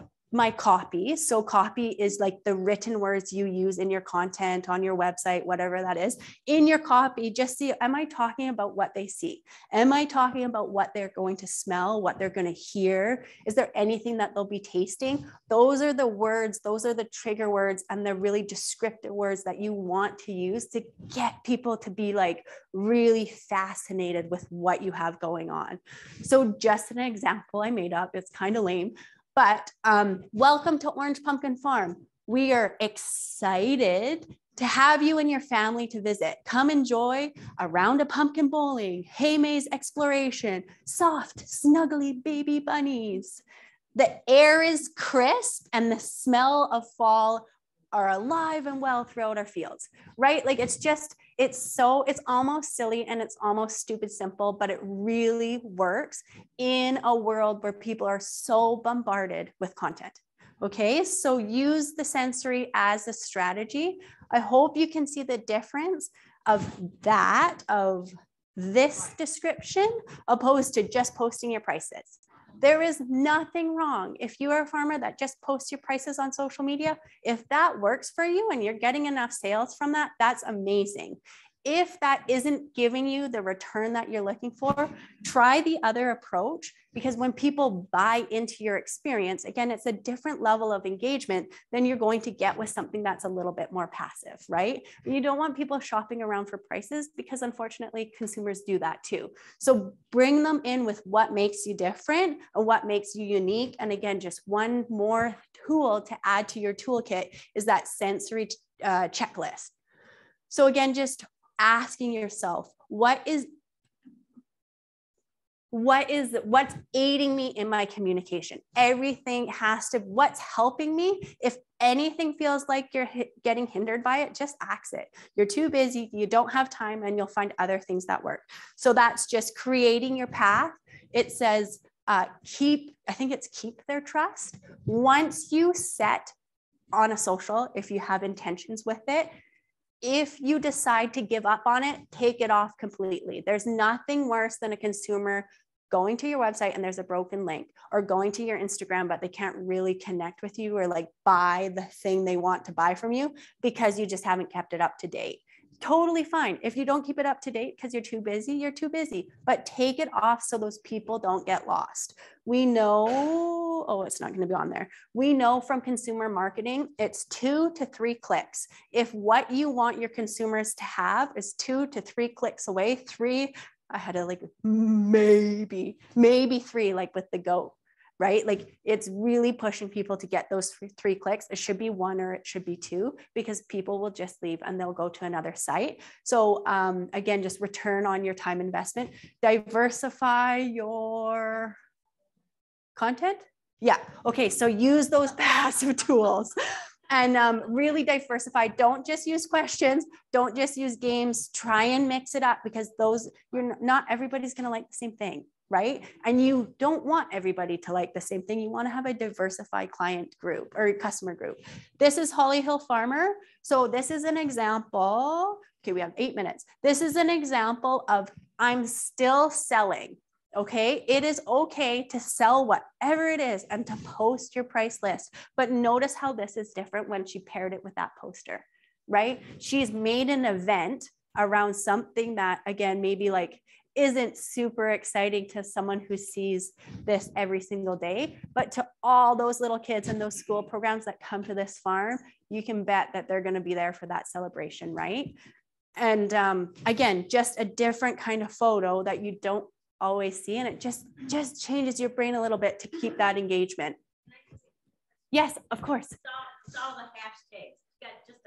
copy. So copy is like the written words you use in your content on your website, whatever that is. In your copy, just see, am I talking about what they see? Am I talking about what they're going to smell, what they're going to hear? Is there anything that they'll be tasting? Those are the words, those are the trigger words and the really descriptive words that you want to use to get people to be like really fascinated with what you have going on. So just an example I made up, it's kind of lame. But welcome to Orange Pumpkin Farm. We are excited to have you and your family to visit. Come enjoy a round of pumpkin bowling, hay maze exploration, soft, snuggly baby bunnies. The air is crisp and the smell of fall are alive and well throughout our fields, right? Like it's almost silly and it's almost stupid simple, but it really works in a world where people are so bombarded with content. Okay, so use the sensory as a strategy. I hope you can see the difference of this description opposed to just posting your prices. There is nothing wrong. If you are a farmer that just posts your prices on social media, if that works for you and you're getting enough sales from that, that's amazing. If that isn't giving you the return that you're looking for, try the other approach, because when people buy into your experience, again, it's a different level of engagement than you're going to get with something that's a little bit more passive, right? You don't want people shopping around for prices because unfortunately consumers do that too. So bring them in with what makes you different and what makes you unique. And again, just one more tool to add to your toolkit is that sensory checklist. So again, just asking yourself, what is what's aiding me in my communication? Everything has to, what's helping me? If anything feels like you're getting hindered by it, just axe it. You're too busy, you don't have time, and you'll find other things that work. So that's just creating your path. It says, I think it's keep their trust. Once you set on a social, if you have intentions with it, if you decide to give up on it, take it off completely. There's nothing worse than a consumer going to your website and there's a broken link, or going to your Instagram, but they can't really connect with you or like buy the thing they want to buy from you because you just haven't kept it up to date. Totally fine. If you don't keep it up to date because you're too busy, you're too busy, but take it off so those people don't get lost. We know, oh, it's not going to be on there. We know from consumer marketing, it's 2 to 3 clicks. If what you want your consumers to have is 2 to 3 clicks away, 3, I had to like maybe 3, like with the goat, right? Like it's really pushing people to get those 3 clicks. It should be 1 or it should be 2, because people will just leave and they'll go to another site. So again, just return on your time investment. Diversify your content. Yeah. Okay. So use those passive tools. And really diversify. Don't just use questions. Don't just use games. Try and mix it up, because not everybody's going to like the same thing, right? And you don't want everybody to like the same thing. You want to have a diversified client group or customer group. This is Holly Hill Farmer. So this is an example. Okay, we have 8 minutes. This is an example of I'm still selling. Okay, it is okay to sell whatever it is and to post your price list. But notice how this is different when she paired it with that poster, right? She's made an event around something that, again, maybe like isn't super exciting to someone who sees this every single day, but to all those little kids and those school programs that come to this farm, you can bet that they're going to be there for that celebration, right? And again, just a different kind of photo that you don't always see, and it just changes your brain a little bit to keep that engagement. Yes, of course. Saw the hashtags. Got just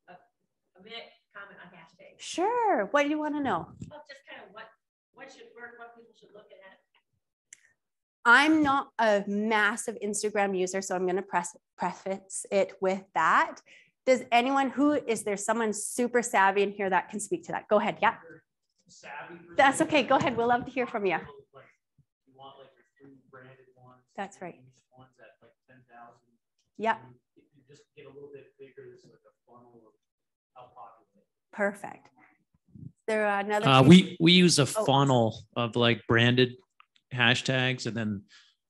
a minute comment on hashtags. Sure. What do you want to know? Well, just kind of what should work, what people should look at. I'm not a massive Instagram user, so I'm going to preface it with that. Does anyone is there someone super savvy in here that can speak to that? Go ahead. Yeah. That's okay. Go ahead. We'll love to hear from you. You want like your 3 branded ones. That's right. Ones at like 10,000. Yeah. If you just get a little bit bigger, it's like a funnel of how popular. Perfect. Is there another? We use a funnel of like branded hashtags, and then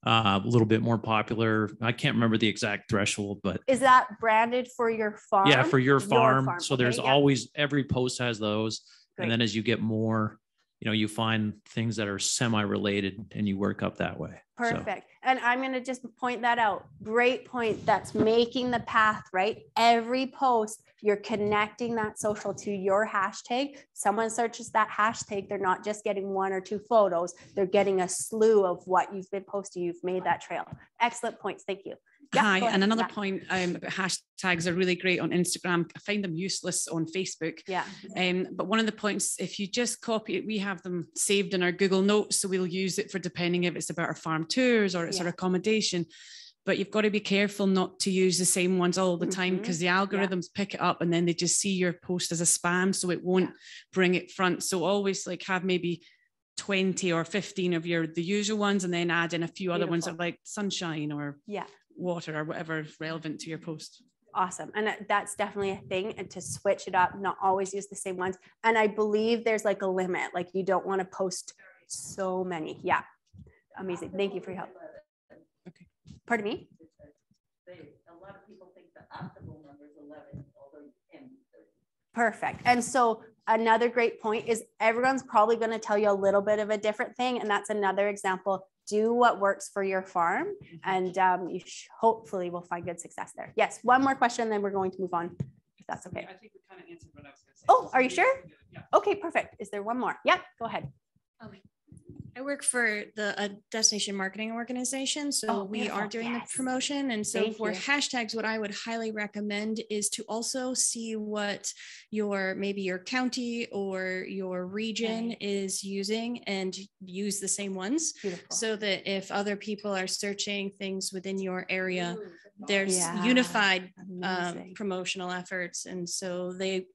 a little bit more popular. I can't remember the exact threshold, but is that branded for your farm? Yeah, for your farm. So okay, there's always, every post has those. Great. And then as you get more, you find things that are semi-related and you work up that way. Perfect. So. And I'm going to just point that out. Great point. That's making the path, right? Every post, you're connecting that social to your hashtag. Someone searches that hashtag. They're not just getting 1 or 2 photos. They're getting a slew of what you've been posting. You've made that trail. Excellent points. Thank you. Yeah, hi, and another point about hashtags are really great on Instagram. I find them useless on Facebook. Yeah. But one of the points, if you just copy it, we have them saved in our Google Notes, so we'll use it for depending if it's about our farm tours or it's our accommodation. But you've got to be careful not to use the same ones all the time, because the algorithms pick it up and then they just see your post as a spam, so it won't bring it front. So always like have maybe 20 or 15 of the usual ones, and then add in a few other ones that are like sunshine or water or whatever is relevant to your post. Awesome. And that's definitely a thing, and to switch it up, not always use the same ones. And I believe there's like a limit, like you don't want to post so many. Yeah. Amazing. Thank you for your help. Okay. Pardon me? A lot of people think the optimal number is 11, although you can be 30. Perfect. And so another great point is everyone's probably going to tell you a little bit of a different thing. And that's another example. Do what works for your farm, and you hopefully will find good success there. Yes, one more question, then we're going to move on, if that's okay. I think we kind of answered what I was going to say. Oh, are you sure? Yeah. Okay, perfect. Is there one more? Yeah, go ahead. I work for a destination marketing organization. So we are doing the promotion. And so for hashtags, what I would highly recommend is to also see what maybe your county or your region is using and use the same ones. Beautiful. So that if other people are searching things within your area, there's unified promotional efforts. And so they,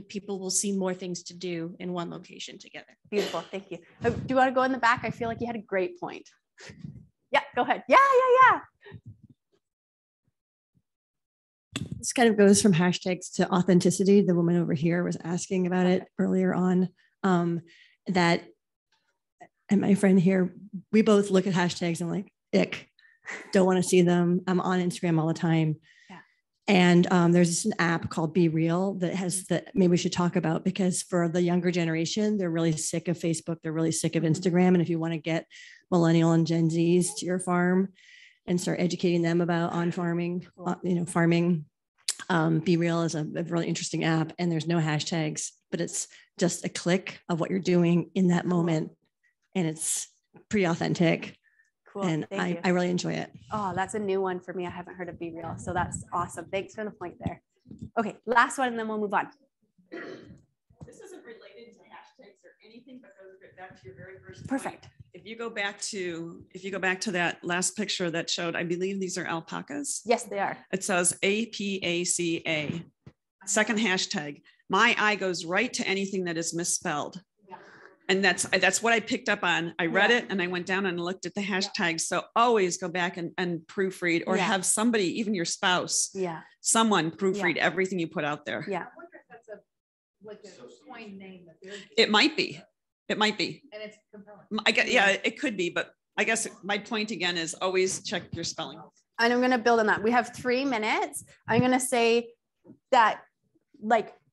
people will see more things to do in one location together. Beautiful. Thank you. Do you want to go in the back? I feel like you had a great point. Yeah, go ahead. Yeah. This kind of goes from hashtags to authenticity. The woman over here was asking about it earlier on. And my friend here, we both look at hashtags and like, ick, don't want to see them. I'm on Instagram all the time. And there's an app called Be Real that has maybe we should talk about, because for the younger generation, they're really sick of Facebook. They're really sick of Instagram. And if you want to get millennial and Gen Zs to your farm and start educating them about farming, Be Real is a really interesting app, and there's no hashtags, but it's just a click of what you're doing in that moment. And it's pretty authentic. Cool. And I really enjoy it. Oh, that's a new one for me. I haven't heard of Be Real. So that's awesome. Thanks for the point there. Okay, last one, and then we'll move on. This isn't related to hashtags or anything, but goes back to your very first point. Perfect. If you go back to that last picture that showed, I believe these are alpacas. Yes, they are. It says APACA. Second hashtag. My eye goes right to anything that is misspelled. And that's what I picked up on. I read it and I went down and looked at the hashtags. So always go back and proofread, or have somebody, even your spouse, someone proofread everything you put out there. I wonder if that's a coin name that they're using. It might be. And it's compelling. It could be, but I guess my point again is always check your spelling. And I'm going to build on that. We have 3 minutes. I'm going to say that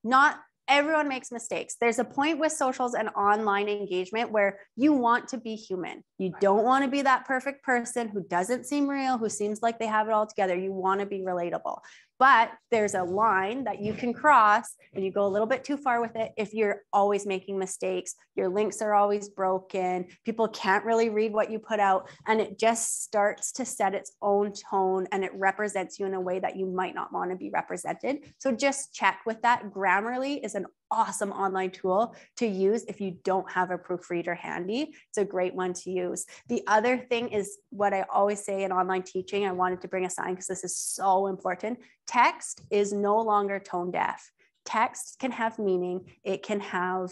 not everyone makes mistakes. There's a point with socials and online engagement where you want to be human. You don't want to be that perfect person who doesn't seem real, who seems like they have it all together. You want to be relatable. But there's a line that you can cross, and you go a little bit too far with it if you're always making mistakes. Your links are always broken. People can't really read what you put out, and it just starts to set its own tone, and it represents you in a way that you might not want to be represented. So just check with that. Grammarly is an awesome online tool to use if you don't have a proofreader handy. It's a great one to use. The other thing is what I always say in online teaching. I wanted to bring a sign because this is so important. Text is no longer tone deaf. Text can have meaning. It can have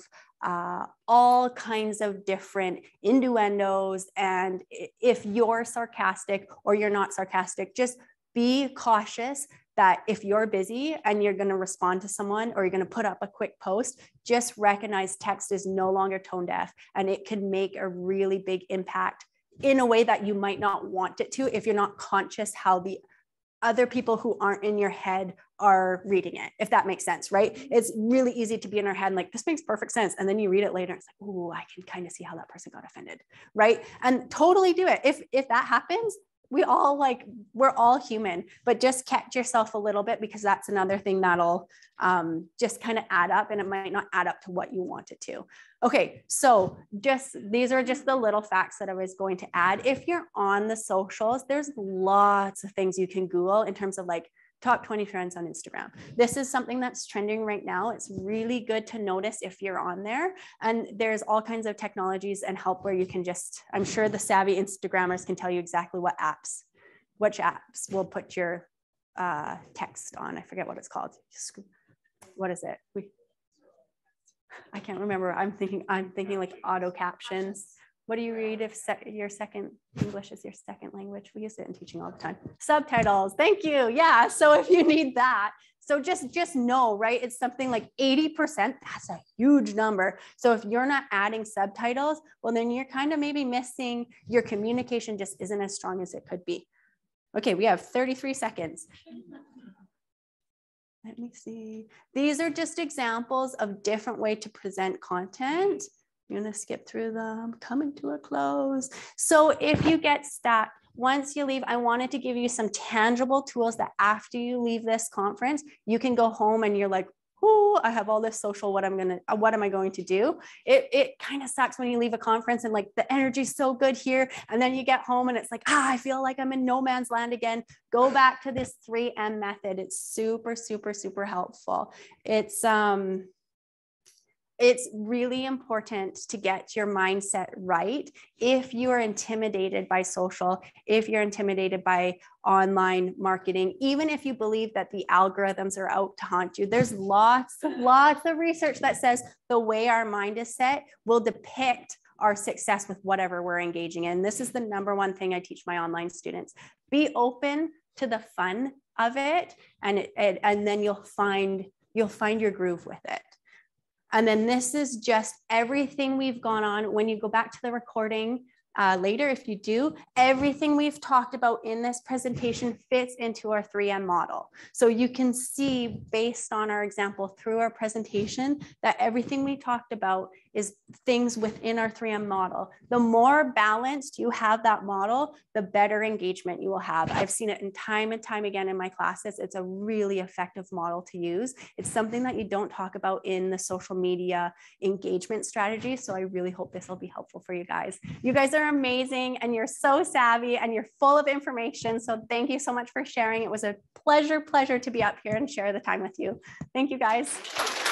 all kinds of different innuendos. And if you're sarcastic or you're not sarcastic, just be cautious that if you're busy and you're going to respond to someone or you're going to put up a quick post, just recognize text is no longer tone deaf, and it can make a really big impact in a way that you might not want it to if you're not conscious how the other people who aren't in your head are reading it, if that makes sense, right? It's really easy to be in our head and like, this makes perfect sense. And then you read it later and it's like, oh, I can kind of see how that person got offended, right? And totally do it. If that happens, we're all human, but just catch yourself a little bit, because that's another thing that'll just kind of add up, and it might not add up to what you want it to. Okay, so these are just the little facts that I was going to add. If you're on the socials, there's lots of things you can Google in terms of like top 20 trends on Instagram. This is something that's trending right now. It's really good to notice if you're on there. And there's all kinds of technologies and help where you can I'm sure the savvy Instagrammers can tell you exactly which apps will put your text on. I forget what it's called. What is it? I can't remember. I'm thinking like auto captions. What do you read if your second English is your second language? We use it in teaching all the time. Subtitles. Thank you. Yeah. So if you need that, so just know, right? It's something like 80%. That's a huge number. So if you're not adding subtitles, well, then you're kind of maybe missing, your communication just isn't as strong as it could be. Okay. We have 33 seconds. Let me see. These are just examples of different ways to present content. I'm going to skip through them, coming to a close. So if you get stuck, once you leave, I wanted to give you some tangible tools that after you leave this conference, you can go home and you're like, oh, oh, I have all this social, what am I going to do? It kind of sucks when you leave a conference and like the energy's so good here. And then you get home and it's like, I feel like I'm in no man's land again. Go back to this 3M method. It's super, super, super helpful. It's really important to get your mindset right. If you are intimidated by social, if you're intimidated by online marketing, even if you believe that the algorithms are out to haunt you, there's lots of research that says the way our mind is set will depict our success with whatever we're engaging in. This is the number one thing I teach my online students. Be open to the fun of it, and then you'll find your groove with it. And then this is just everything we've gone on. When you go back to the recording later, if you do, everything we've talked about in this presentation fits into our 3M model. So you can see based on our example through our presentation that everything we talked about is things within our 3M model. The more balanced you have that model, the better engagement you will have. I've seen it time and time again in my classes. It's a really effective model to use. It's something that you don't talk about in the social media engagement strategy. So I really hope this will be helpful for you guys. You guys are amazing and you're so savvy and you're full of information. So thank you so much for sharing. It was a pleasure to be up here and share the time with you. Thank you guys.